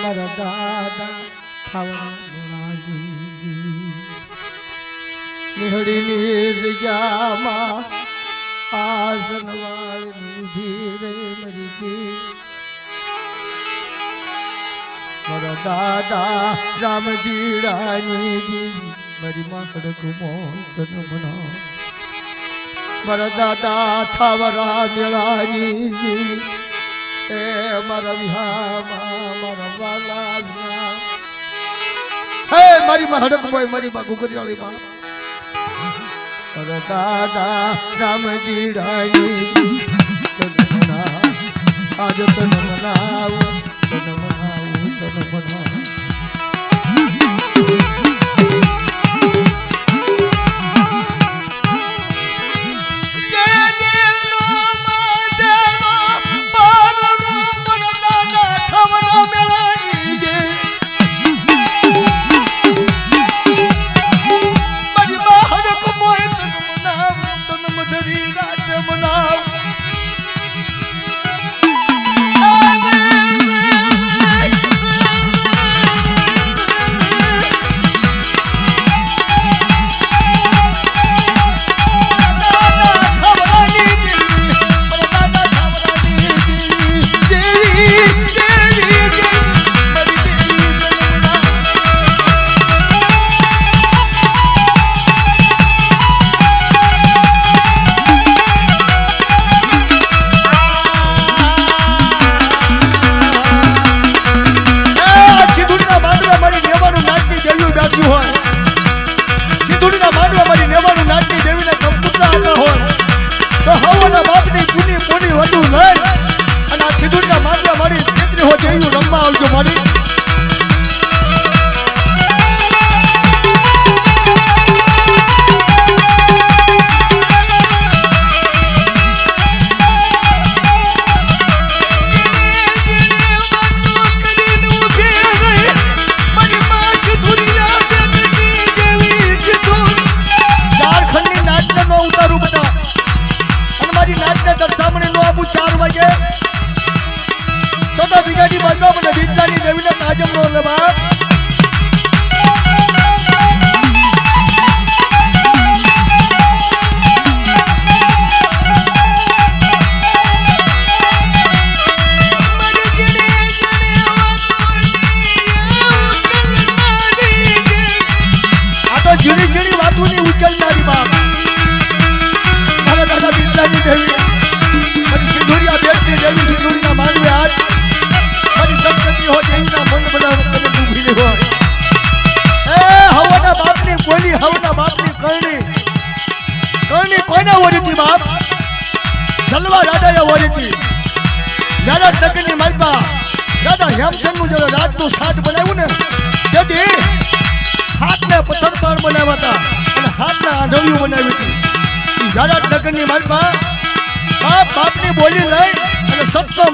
મારા દાદા ખાવડા મેળાની નિહળીની જગ્યામાં આસન વાળી ઊભી રે મરી ગઈ મારા દાદા રામજીડાની દેવી મારી માં ખડકુમો તન મના મારા દાદા થાવરા મેળાની દેવી એ મારા વિહામાં મારા વાલા હે મારી માં હડકમો મારી માં ગુગરિયાળી માં મારા દાદા રામજીડાની તન મના આજ તન મનાવું તન મનાવું તન મનાવું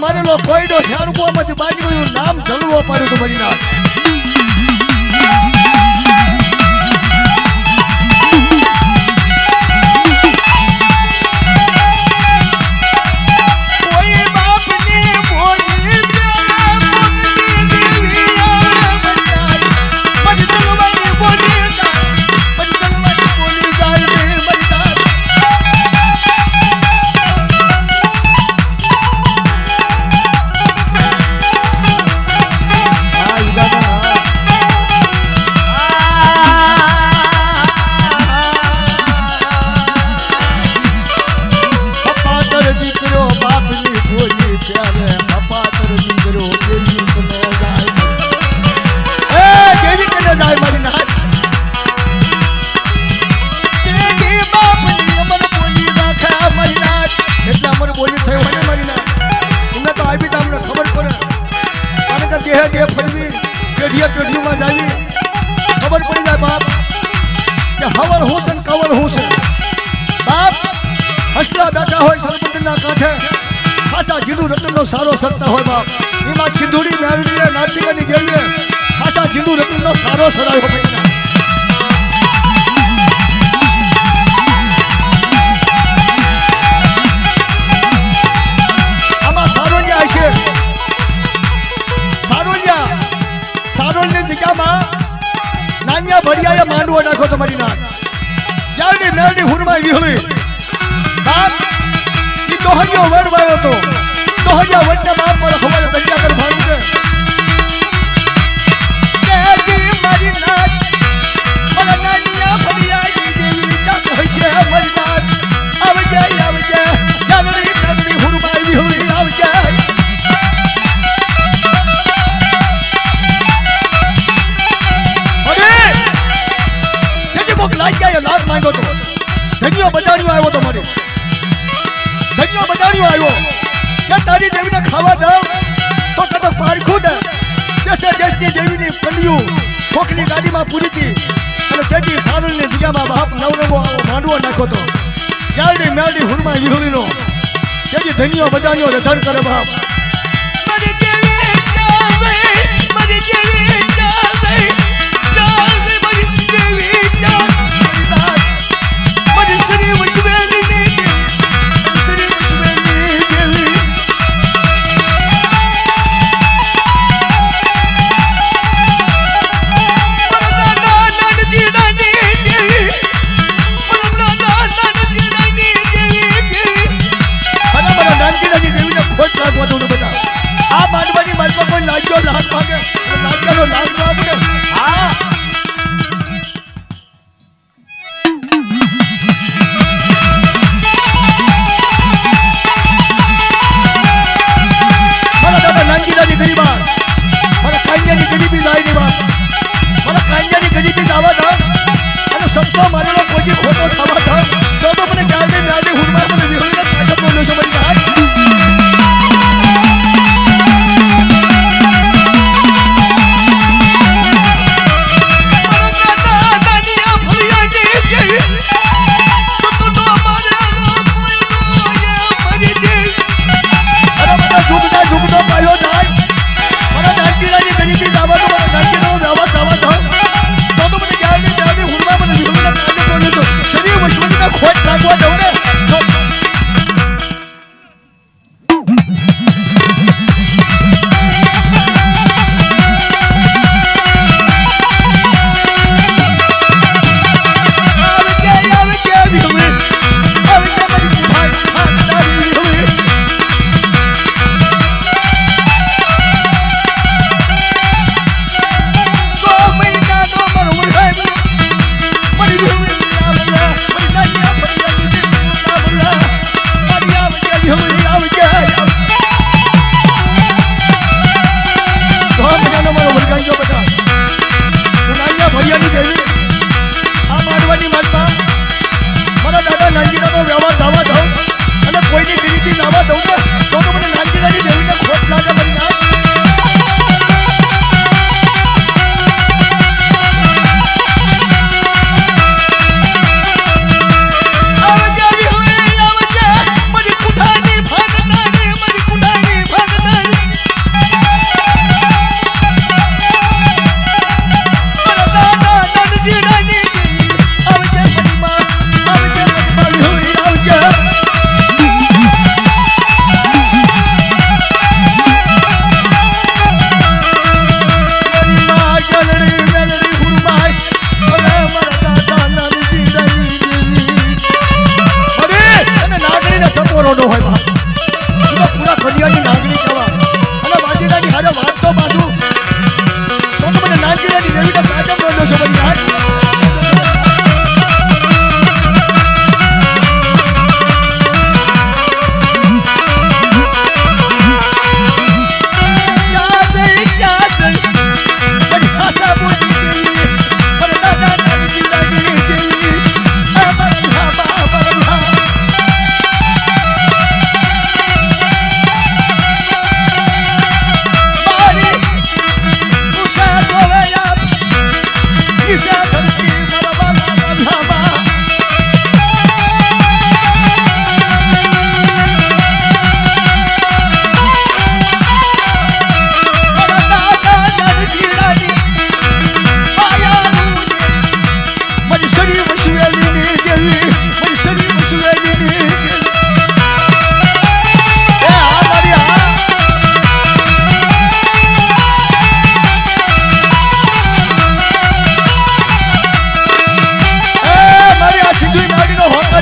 મારેલો કોઈડો ઝાડકુમાંથી બાજી ગયું નામ જલવો પાડ્યું તો બની નાખ खबर पड़ी जाए बाप कि हवल हूँ सन कवल हूँ से बाप हसला बैठा हो सरबंदना कांठे खासा जीडू रतन नो सारो सरता हो बाप इमा सिंधुड़ी मेलडी है नाचिकानी गेली है खासा जीडू रतन नो सारो सराय हो भाई आमा सारोनिया आशे सारोनिया હુરમો નાખો તમારી નાક યારની મેરડી હુરમાઈ વિહળી બાપ ઈ દોહરિયો વડવાયો તો દોહરિયા વડના બાપ પર ખબર દરિયા કર ભાડું છે કેજી મારી નાક મને નાનિયા ફરિયાદી દેવી જાત હશે મારી નાક આવજે યારની મેરડી હુરમાઈ વિહળી આવજે લાખ માંગ્યો તો ધન્યો બજાણ્યો આવ્યો તો મારે ધન્યો બજાણ્યો આવ્યો કે તારી દેવીને ખાવા દઉં તો કદો પારખું દે દેશે દેશની દેવીની કંડિયું ખોખની ગાડીમાં પૂરી હતી અને તેથી સારણની દિયામાં બાપ નવરંગો આવો માંડવો નાખ્યો તો યારડી મેરડી હુરમા વિહળીનો તેથી ધન્યો બજાણ્યો રધણ કરે બાપ મારી દેવી ચાલે મારી દેવી ચાલે ચાલે મારી દેવી ચાલે આ માંડવાની માલમાં કોઈ લાગ્યો લાગ માંગે લાગ્યાનો લાગ ના આપે હા મારા દાદા નાનજીદાની ગરીબા મારા કાંજાની ગરીબી લાઈ ની વાત મારા કાંજાની ગરીબી લાવા દા અને સત્તો મારેલો કોઈ ખોટો થવા દા તો મને ગાડી નાડી હુરમા મને વિહોળીને પાછો બોલ્યો છે મારી વાત ખોટ લાગવા દઉં ને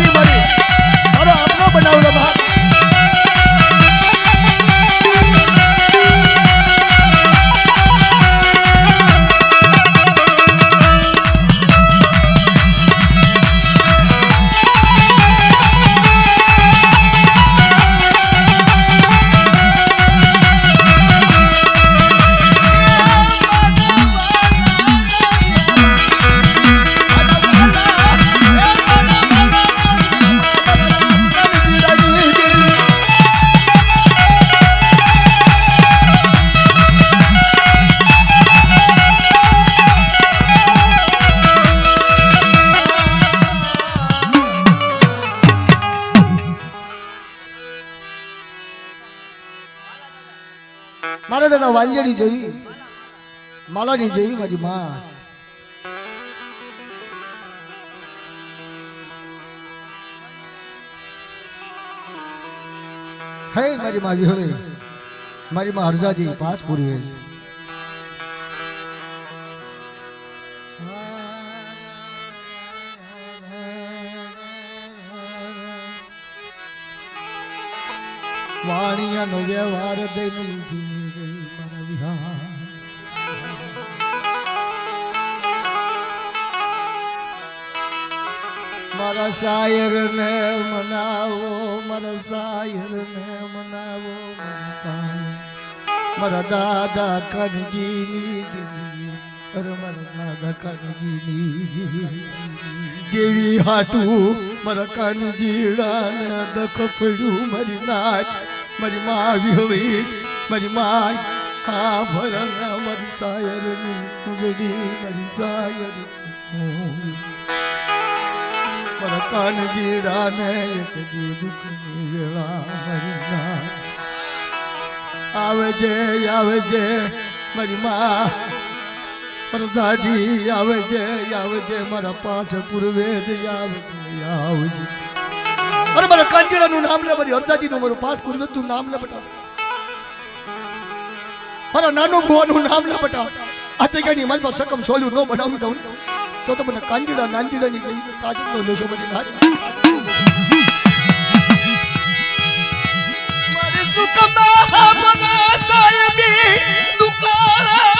હારી મારી મારો આપનો બનાવેલો બાપ મારા દાદા વાલ્યની જોઈ માલાની જોઈ મારી માં હે મારી માં વિહળે મારી માં હરજાજી પાસ પૂરી વાણિયાનો વ્યવહાર દઈને મારા વિહાર મારા શાયર ને મનાવો મારા શાયર ને મનાવો મારા શાયર મારા દાદા કનજીની દેવી અરે મારા દાદા કનજીની દેવી હાટું મારા કનજીડાને દખ પડ્યું મારી નાચ મારી માં વિહળી મારી માં હા ભળના મારી શાયરની ઉજડી મારી શાયરની મારા કાનજીડાને એક દી દુઃખની વેળા મારી નાચ આવે જે મારી માં પ્રધાજી આવે છે મારા પાસે પૂર્વેદ આવજે અરે મારા કાંજીડાનું નામ લે મારી હરદાજીનું મારું પાસ પૂર્વેદનું નામ લે બટા મારા નાનો ભુવાનું નામ લે બટા આ તે કઈ મારી પાસે સકમ સોલ્યું ન બનાવી દઉં તો મને કાંજીડા નાંજીડાની ગઈ તાજનો લેશો બધી નારી મારી સુકમા બના સાયબી દુકાળા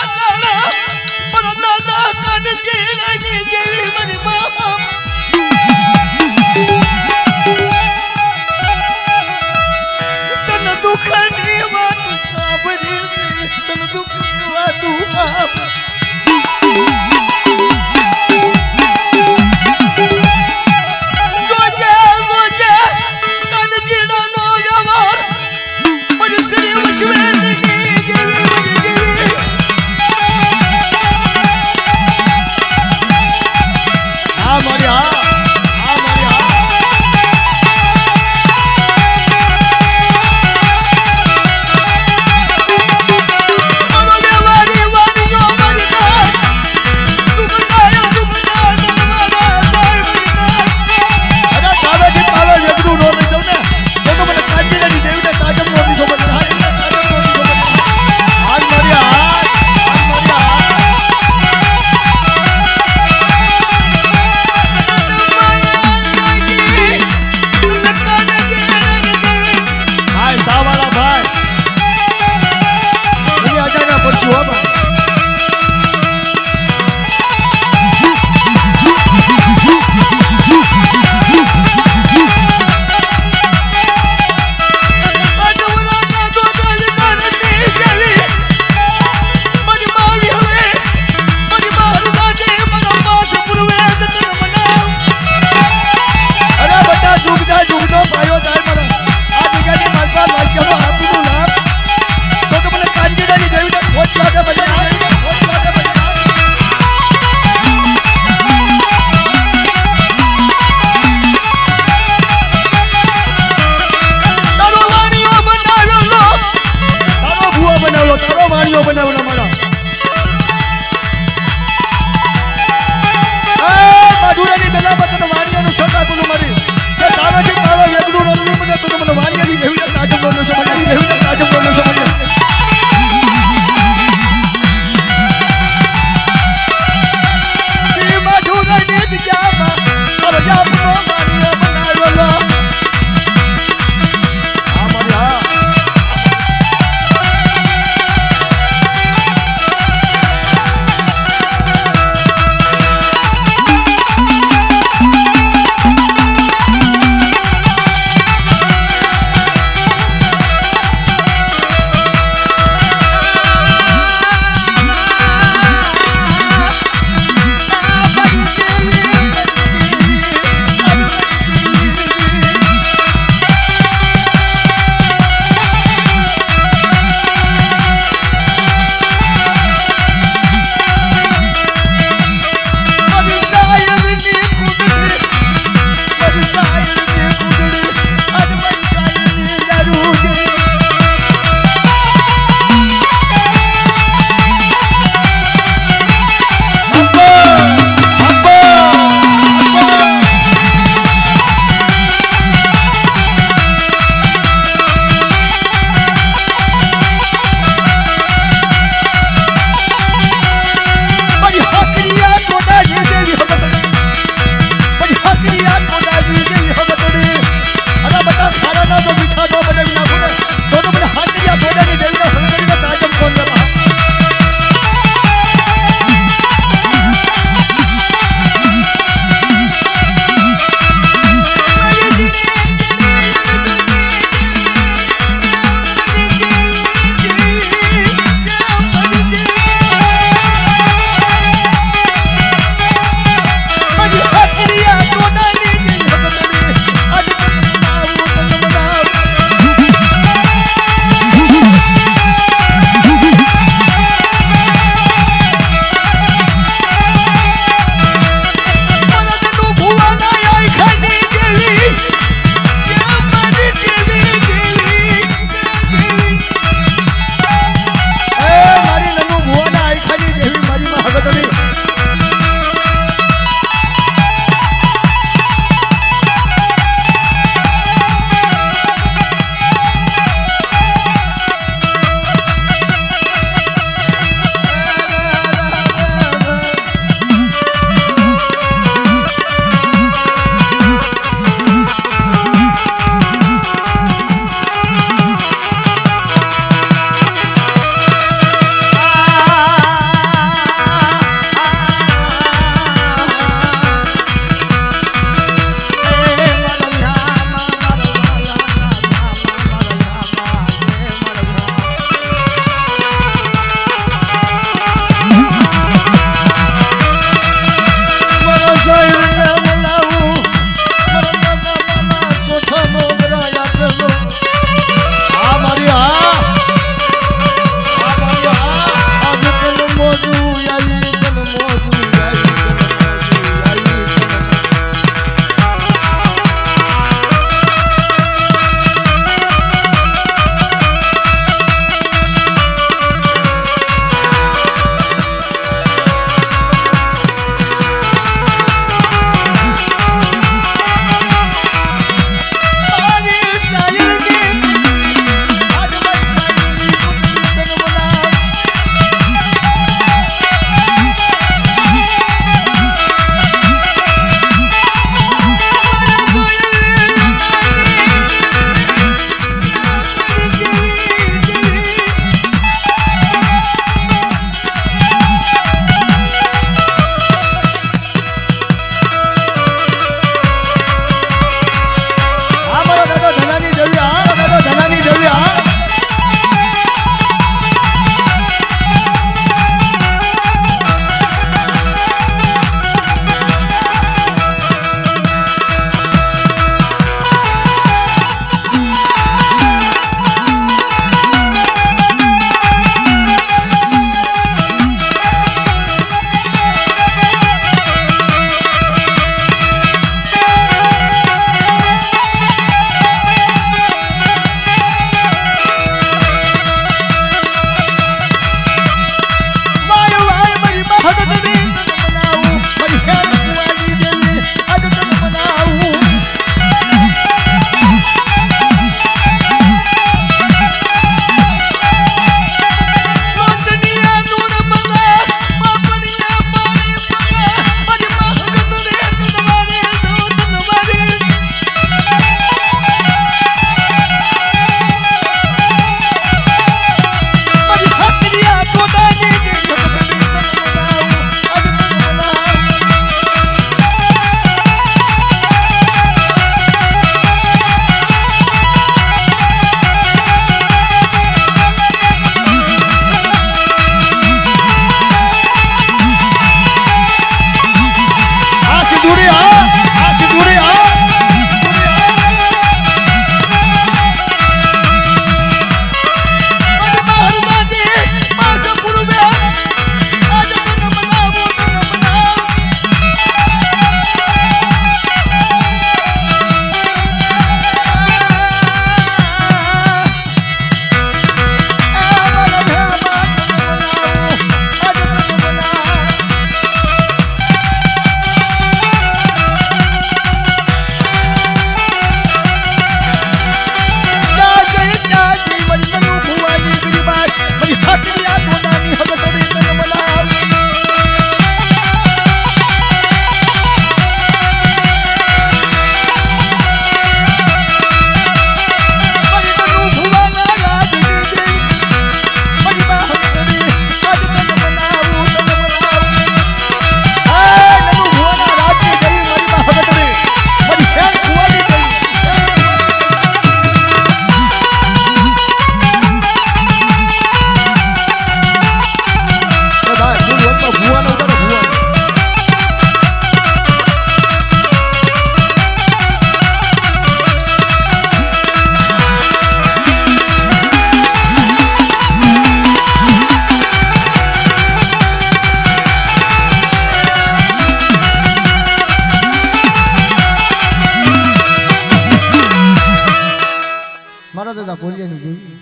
મારા દાદા પોલિયાની દેવી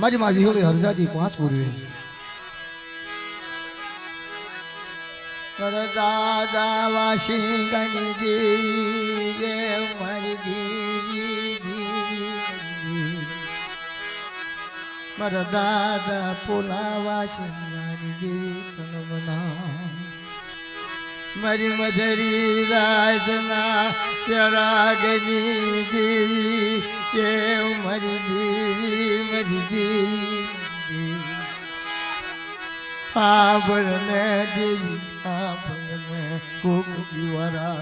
મારી માં વિહોળી હરજાદી 5 પૂર્વે મારા દાદા વાસી ગણી દેવી જે મારી દેવી મારા દાદા પોલા વાસી ગણી દેવી તનમના મારી મધરી રાજના રાગની દેવી એ મારી દેવી આભળને દેવી આભળને કોક દીવારા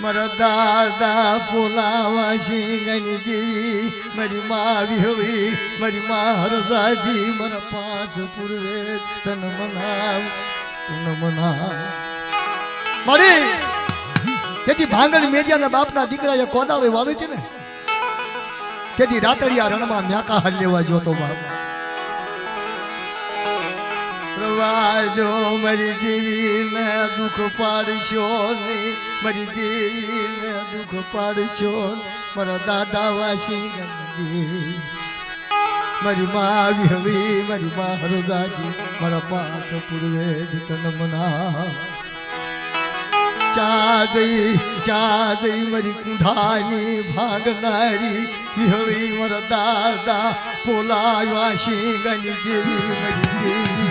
મારા દાદા પોલાવા સિંગની દેવી મારી મા વિહળી મારી મા હરજાદી મારા 5 પૂર્વે તન મનાવ મારી તેથી ભાંગલ મેડિયાના બાપના દીકરાએ કોદાળે વાવી છે ને તેથી રાતડિયા રણમાં મ્યાકા હાલ લેવા જોતો બાપ પ્રવાજો મારી દેવીને દુઃખ પાડશો નહીં મારી દેવીને દુઃખ પાડશો મારા દાદા વાસી ગંજી મારી મા વિહળી મારી મા હરદાજી મારા 5 પૂર્વે તન મના ચાજઈ મારી કુંઢાની ભાગનારી વિહળી મારા દાદા પોલા વાસી ગંજી દેવી મારી દેવી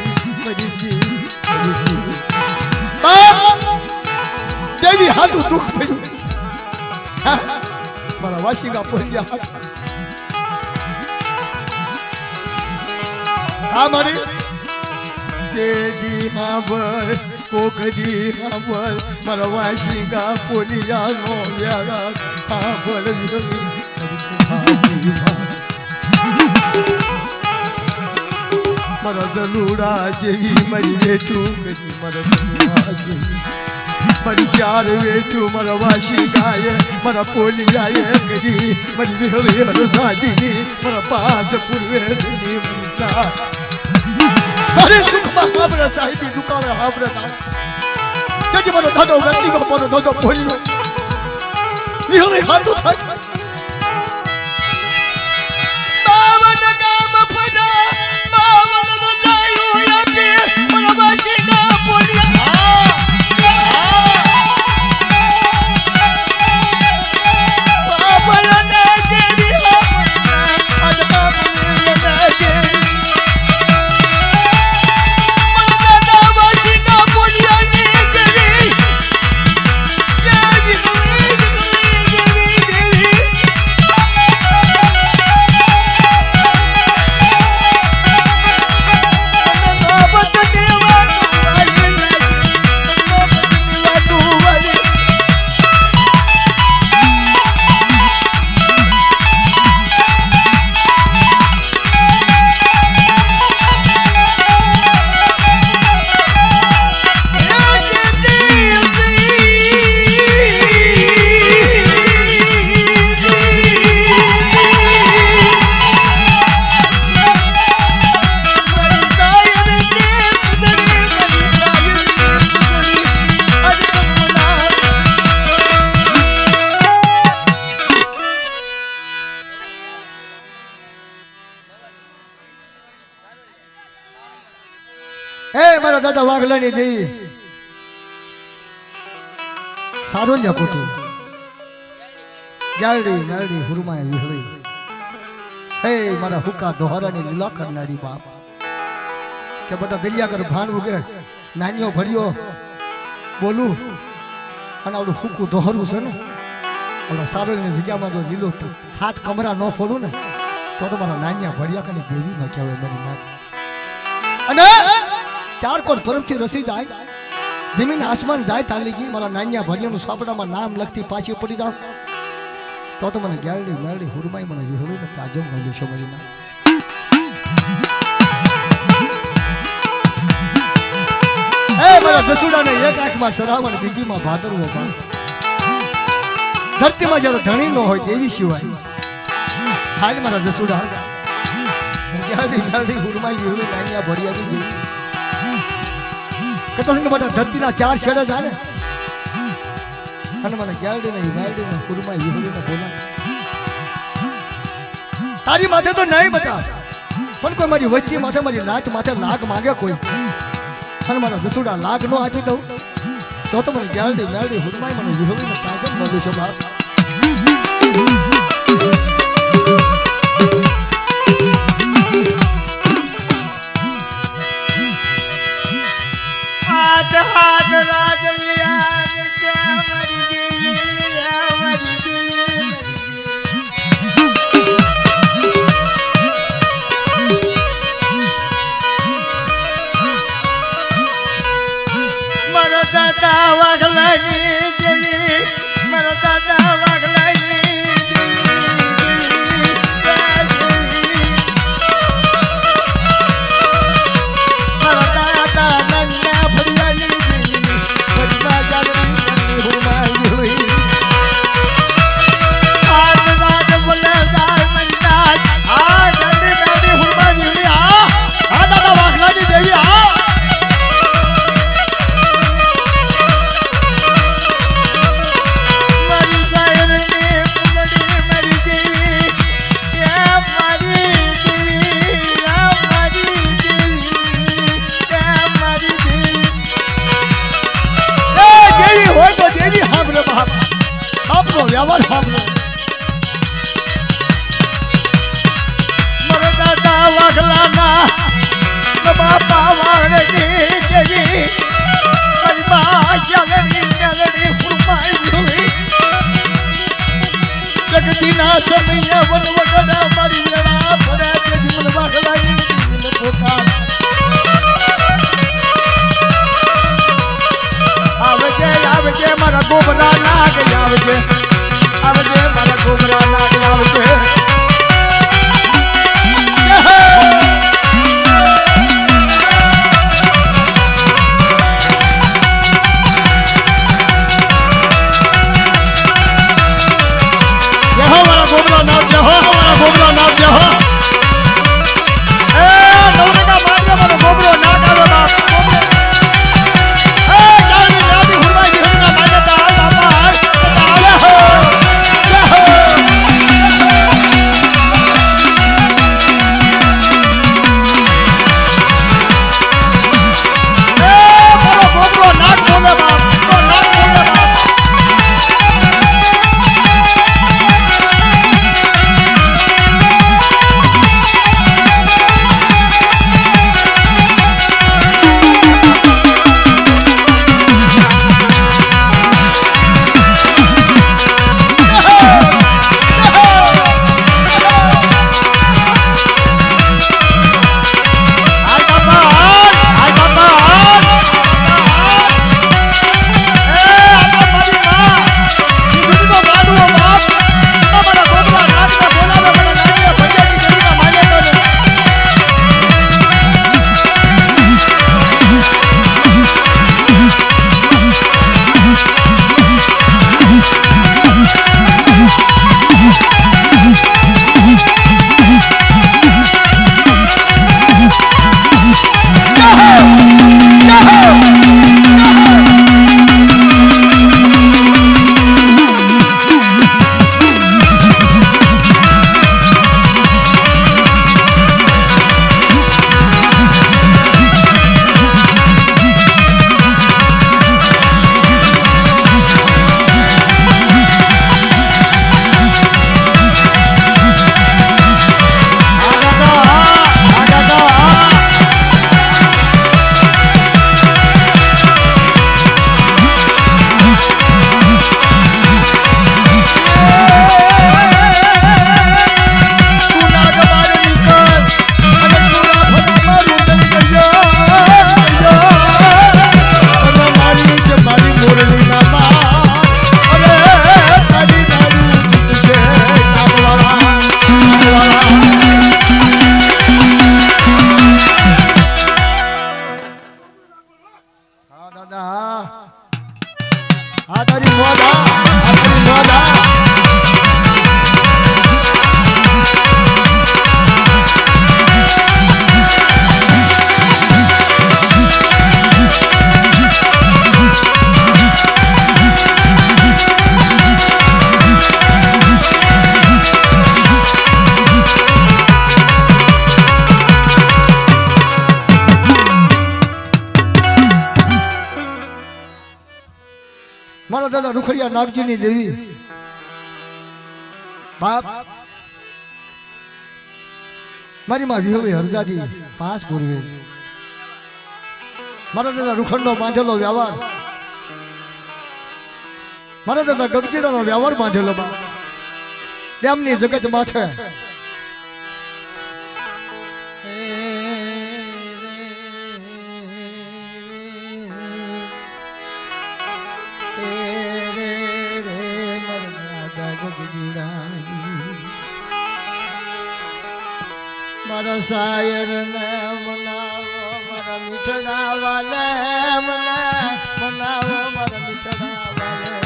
દેવી હાથું દુઃખ પડ્યું મારા વાસીગા પોલિયા હાથ મારી દેદી હાંભળ કોકદી હાંભળ મારા વાસીગા પોલિયાનો વ્યારા હાંભળ મારા દલુડા જેવી મારી વેઠું કરી મારા દલુડા જેવી મારી 4 વેઠું મારા વાસીગાએ મારા પોલિયાએ કરી મારી વિહળી હરદાદીની મારા 5 પૂર્વે મારે સુખમાં હાબરે સાહેબી દુકાને હાબરે તેથી મારો દાદો વસીગો મારો દાદો પોલિયો વિહળી હાથું થાય મારા દાદા વાઘલાની દેવી સારો જ પોતે ગાડી ગાડી હુરમાએ વિહળી હે મારા હુકા દોહરાની લીલા કરનારી બાપ કે બધા દલિયા કર ભાણ ઉગે નાનીઓ ભર્યો બોલું અને ઓલું હુકું દોહરું છે ને ઓલા સારોલની જગ્યામાં જો લીલો હાથ કમરા ન ફોડું ને તો મારા નાનિયા ભર્યા કરી દેવી ન કહેવાય મારી માં અને 4 કોણ પરમથી રસી જાય જમીન આસમાન જાય તાલી ગઈ મારા નાનિયા ભરિયાનું સાપડામાં નામ લખતી પાછી પડી જાવ તો મને ગાડી મારડી હુરમાઈ મને વિહળી ને તાજો મળ્યો છો મારી માં એ મારા જસુડાને એક આંખમાં શરાવણ બીજીમાં ભાદરવો પણ ધરતીમાં જ્યારે ધણી ન હોય તેવી સિવાય હાલ મારા જસુડા ગાડી મારડી હુરમાઈ વિહળી નાનિયા ભરિયાની ગઈ કે તો બધા ધરતીના 4 છેડા ચાલે અને મને ગેરડી નહીં વાયડી ને કુરમા ઈહડી ને બોલા તારી માથે તો નહીં બતા પણ કોઈ મારી વચ્ચી માથે મારી નાચ માથે લાગ માંગે કોઈ અને મારા રસોડા લાગ નો આપી દઉં તો મને ગેરડી મેરડી હુરમાઈ મને ઈહડી ને કાજલ મળ્યું છે બાપ हाथ राज लिया मरी मरो दादा वागलानी जली मरो दादा वागलानी मरो दादा नन्या फरियाली बदमा जागरी हुरमाई हुई आज राज बोलदार मंदाज आ जल्दी जल्दी हुरमाई हुई आ दादा वागलानी देवी आ વ્યવહાર સાંભળો મરો દાદા વાગલાના બાપા વાગડી જેવી કલમા જગડી મેલડી ફુરમાઈ ભૂલી જગદીના સમય વનવગડા મારી વેળા પડે તેજી મન વાગલાની દિલ પોકાર આવજે મારા ગોબરા નાગ આવજે મારા ગોબરા નાગ આવજે મારા ગોબરા નાગ જહો એ નવરકા બાજે મારો ગોબરો નાગ આવે બાપ મારા દાદા રૂખડિયા નાગજીની દેવી બાપ મારી માં વિહળી હરજાજી પાસ પૂર્વે મારા દાદા રૂખંડનો બાંધેલો વ્યવહાર મારા દાદા ગગજીડાનો વ્યવહાર બાંધેલો બાપ તેમની જગત માથે મારા શાયર ને મનાવો મારા મીઠડા વાલે મનાવો મારા મીઠડા વાલે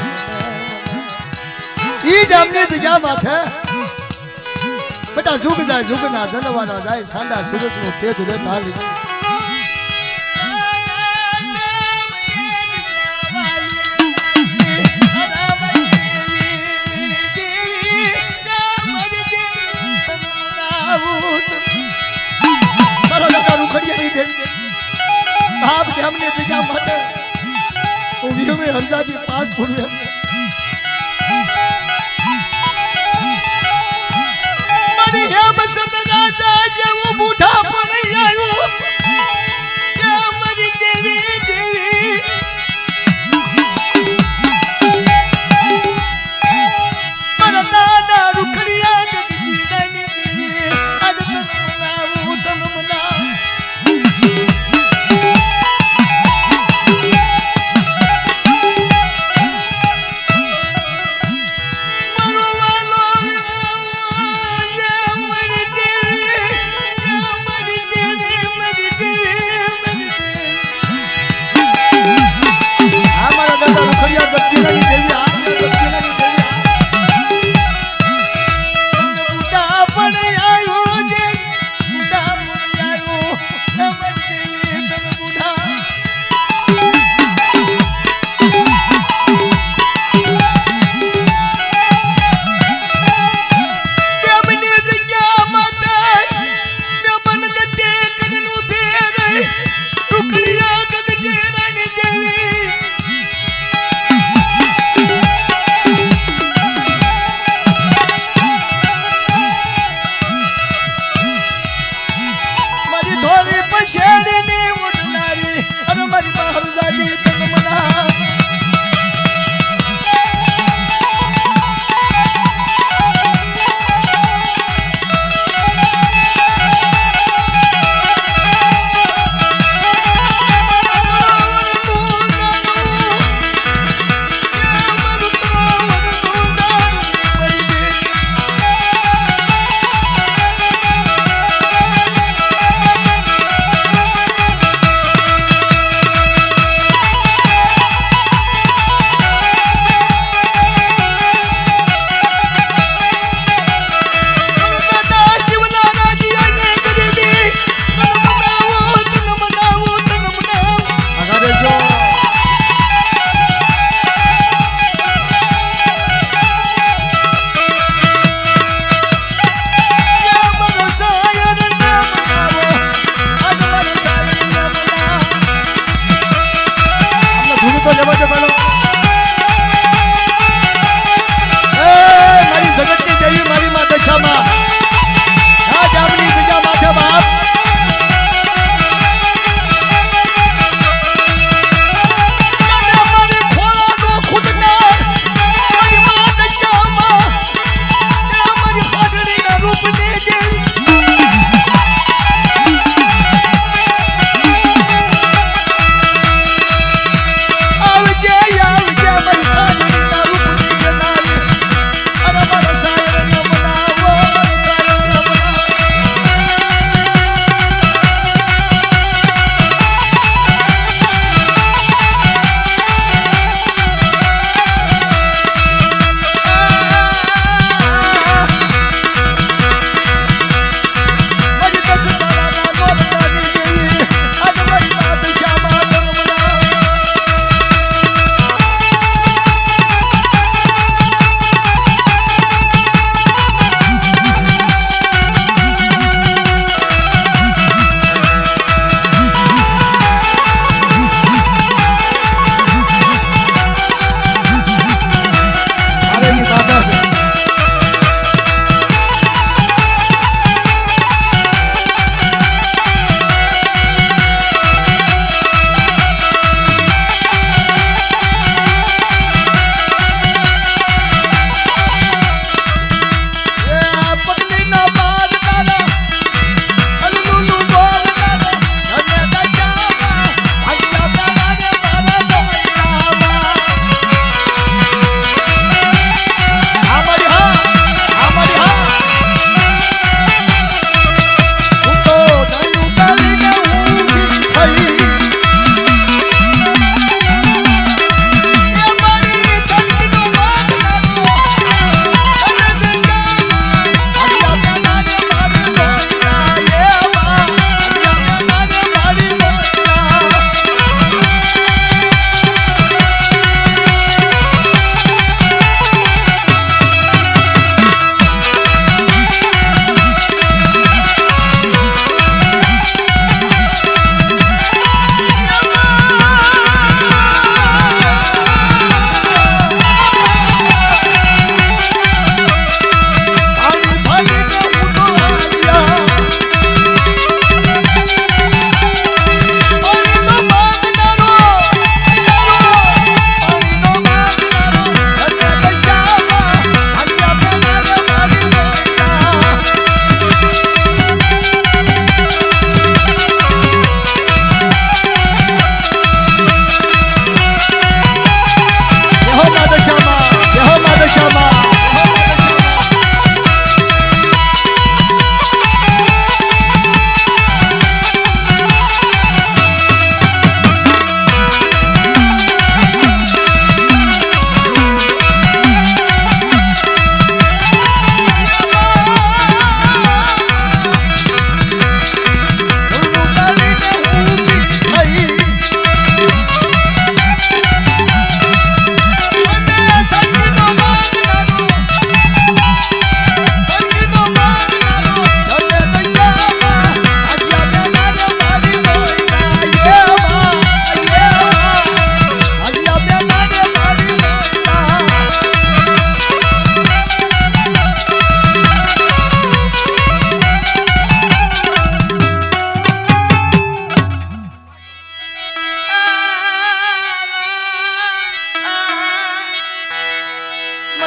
ઈ જામની જગ્યા માથે બેટા જુગ જાય જુગના જનવાના જાય સાંડા સુરત નું તેજ રે તાલી બાપ તેમની જગ્યા માટે ઉભી અમે હરજાજી પાસ પૂર્વે મને એમ સદરાજા જેવું બુઢા પણ આવ્યું કે મારી દેવી દેવી મારા દાદા રૂખડિયા ગગજીડાની દેવી આજ તને મનાવું તને મનાવું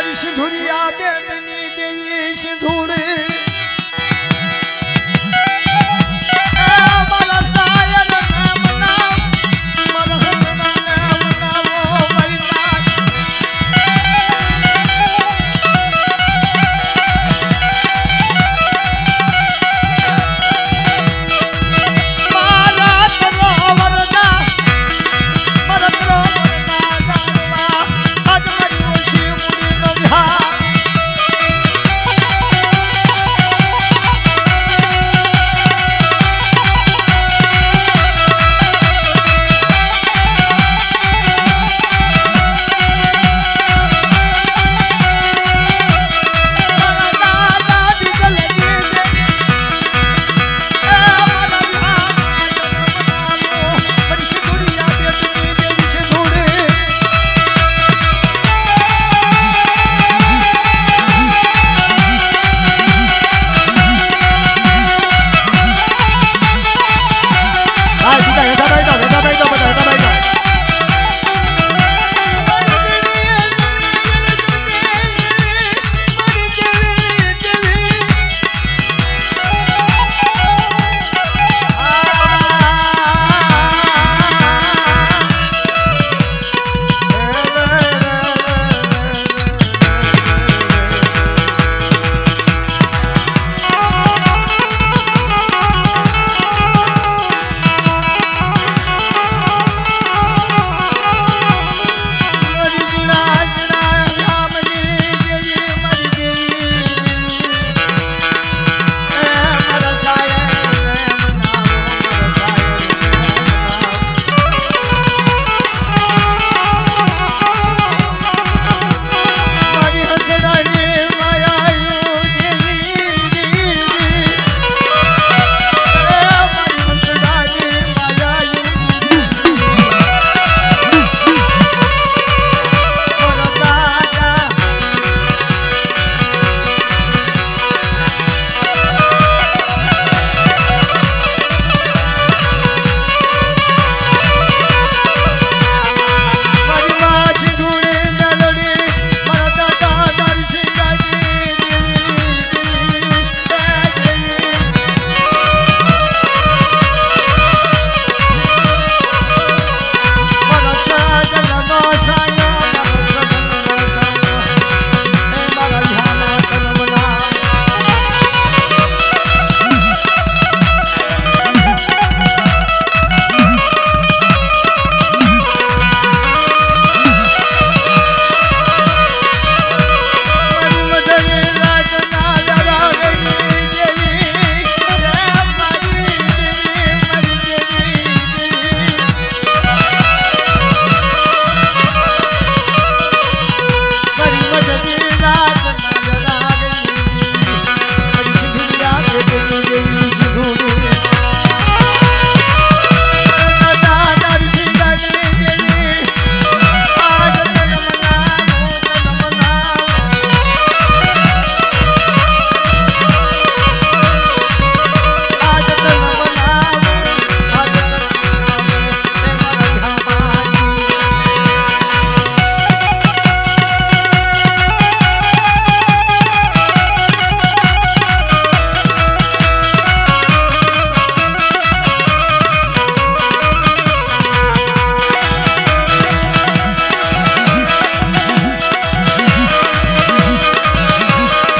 મારી સિંધુરિયા બેટની દેવી સિંધુડી મારા સાયન નામ નામ મારા હસના નામ નામો વૈતા મારા તરોવરના મારા તરોવરના ગારવા આજ મારી ઓછી મુડીનો વિહાર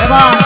એમાં